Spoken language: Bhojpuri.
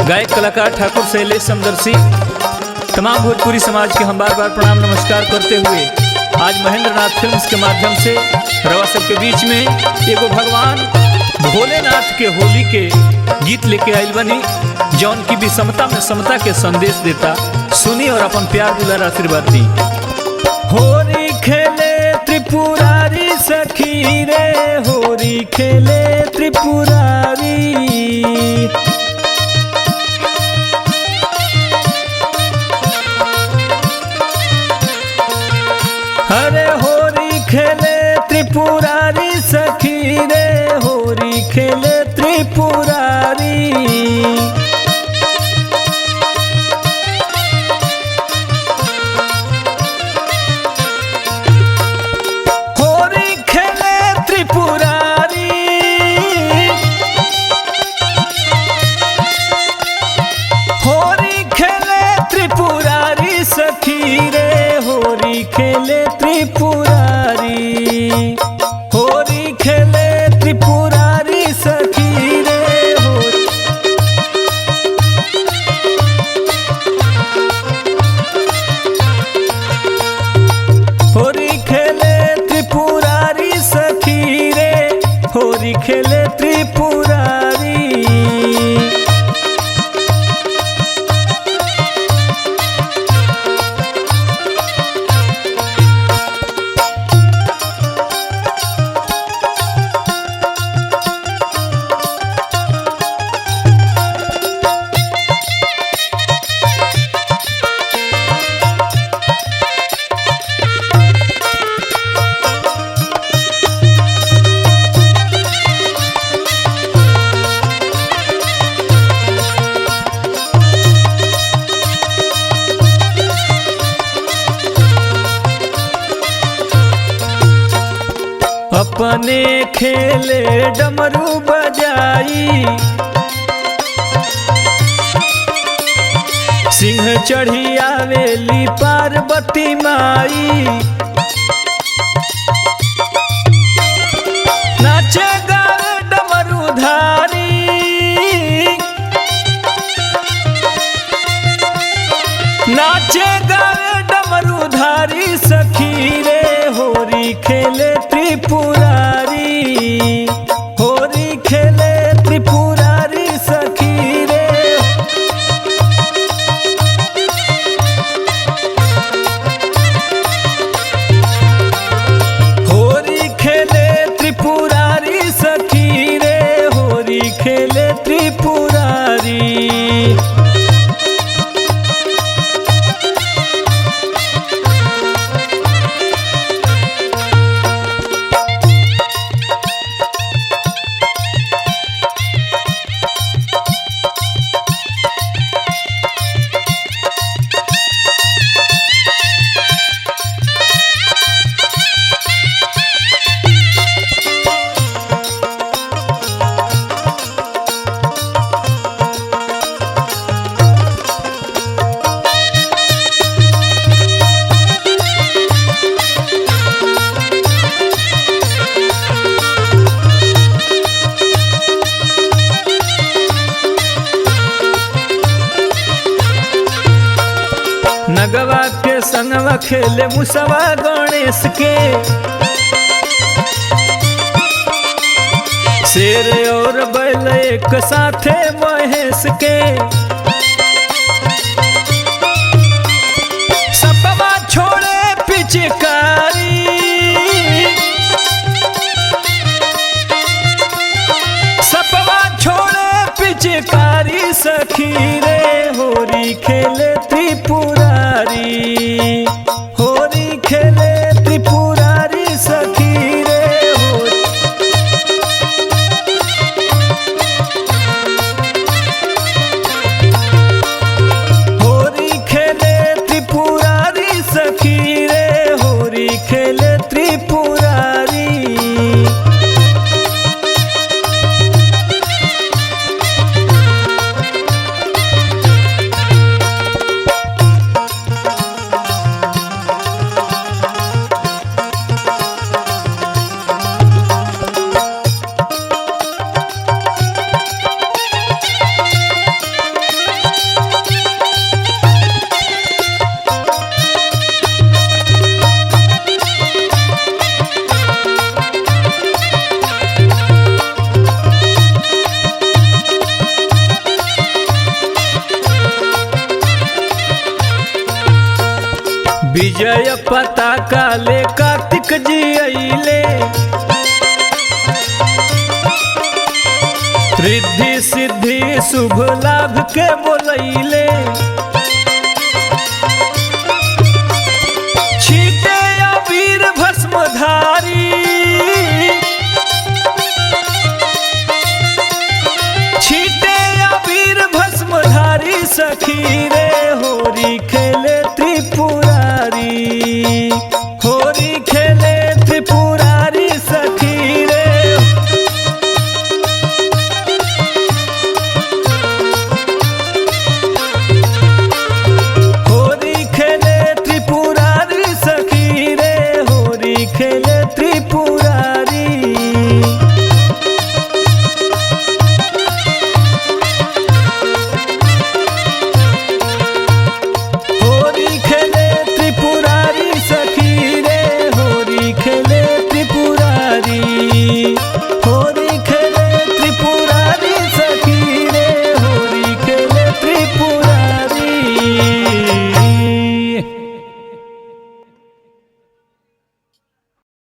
गायक कलाकार ठाकुर शैलेश समदर्शी तमाम भोजपुरी समाज के हम बार बार प्रणाम नमस्कार करते हुए आज महेंद्र नाथ फिल्म्स के माध्यम से रवा सबके बीच में एगो भगवान भोलेनाथ के होली के गीत लेके आइल बनी, जौन की विषमता में समता के संदेश देता। सुनी और अपन प्यार दुलार आशीर्वाद दी। होली खेले त्रिपुरारी सखी रे, होली खेले त्रिपुरारी, अरे होली खेले त्रिपुरारी सखी रे, होली खेले त्रिपुरारी। होली खेले त्रिपुरारी, होली खेले त्रिपुरारी सखी रे, होली खेले त्रिपुरारी, होली खेले त्रिपुरारी सखी रे, होली खेले त्रिपुरारी सखी रे, होली खेले त्रिपुरारी। अपने खेले डमरू बजाई, सिंह चढ़ी आवेली पार्वती माई, नाचे गावे डमरू धारी, नाचे गावे डमरू धारी सखी रे, होली खेले त्रिपुरारी, होली खेले त्रिपुरारी सखी रे। होली खेले त्रिपुरारी सखी रे, होली खेले त्रिपुरारी। नगवा के संगवा खेले मुसवा गणेश के, शेर और बैल एक साथे महेश के, सपवा छोड़े पिचकारी, सपवा छोड़े पिचकारी सखी रे, होली खेले त्रिपुरारी, होली खेले त्रिपुरारी सखी रे, होली खेले त्रिपुरारी सखी रे, होली खेले त्रिपुरारी। विजय पताका ले कार्तिक जी अइले, रिद्धि सिद्धि शुभ लाभ के बोलैले। छीटे अबीर भस्म धार